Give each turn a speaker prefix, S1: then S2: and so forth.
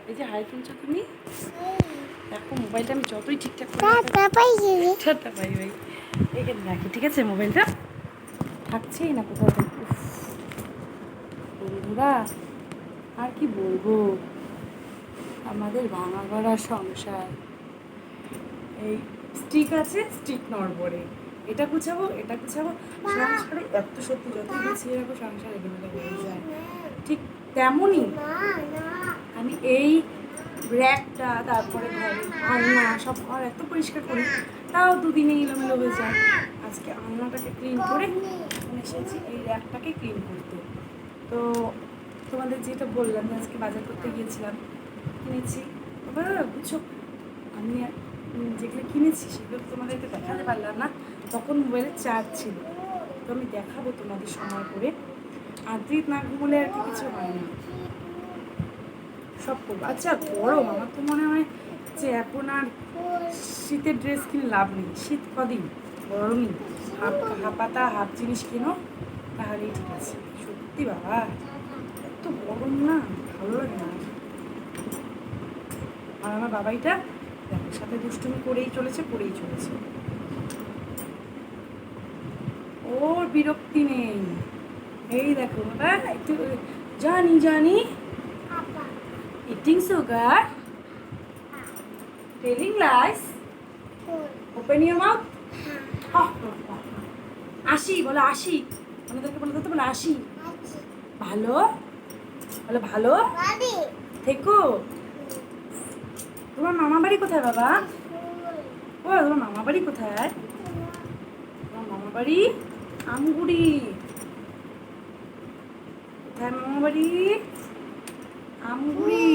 S1: এই যে হাই শুনছো তুমি? দেখো মোবাইলটা আমি যতই ঠিকঠাক করে ঠাট্টা পাই ভাই এখানে রাখি, ঠিক আছে? মোবাইলটা থাকছেই না কোথাও থেকে। বন্ধুরা আর কি বলবো, আমাদের ভাঙা গড়া সংসার। এই স্টিক আছে, স্টিক নড়বড়ে, এটা গুছাবো এটা গুছাবো, সংসারে এত সত্যি যত গুছিয়ে রাখবো সংসার এগুলো হয়ে যায়। ঠিক তেমনই আমি এই র্যাকটা, তারপরে ঘরের আলনা, সব ঘর এত পরিষ্কার করি, তাও দুদিনে এলোমেলো হয়ে যায়। আজকে আলনাটাকে ক্লিন করে এখন এসেছি এই র্যাকটাকে ক্লিন করতে। তো তোমাদের যেটা বললাম যে আজকে বাজার করতে গিয়েছিলাম, কিনেছি বুঝছো, আমি যেগুলো কিনেছি সেগুলো তোমাদেরকে দেখাতে পারলাম না, তখন মোবাইলে চার্জ ছিল। তো আমি দেখাবো তোমাদের সময় করে। আদ্রিত না ঘুমলে আর কি কিছু হয় না, সব করবো। আচ্ছা গরম, আমার তো মনে হয় যে এখন আর শীতের ড্রেস কিনে লাভ নেই, শীত কদিন, গরমই হাফ হাফাতা হাফ জিনিস কিনো তাহলেই ঠিক আছে। সত্যি বাবা এত গরম না, ভালো লাগে না। আর আমার বাবাইটা দেখো সাথে দুষ্টুমি করেই চলেছে। ওর বিরক্তি নেই, এই দেখো বাবা একটু জানি eating sugar, telling lines, open your mouth. আসি বলো, আসি আমাদেরকে বলে দিতে, বলো আসি। ভালো বলো, ভালো থেকো। তোমার মামা বাড়ি কোথায় বাবা? ও তোমার মামা বাড়ি কোথায়? তোমার মামা বাড়ি আমগুড়ি। কোথায় মামা বাড়ি? আমগুড়ি।